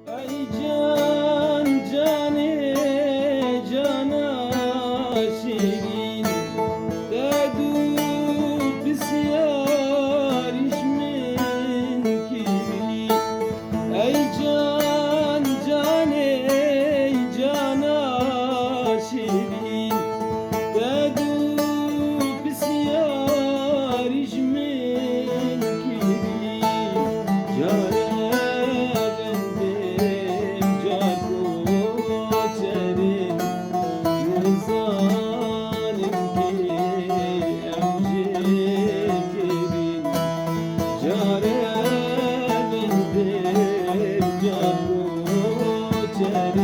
Ey can cane cana şirin Dedu bisyar işmin kiri Ey can cane cana şirin Dedu bisyar işmin kiri Cane Çare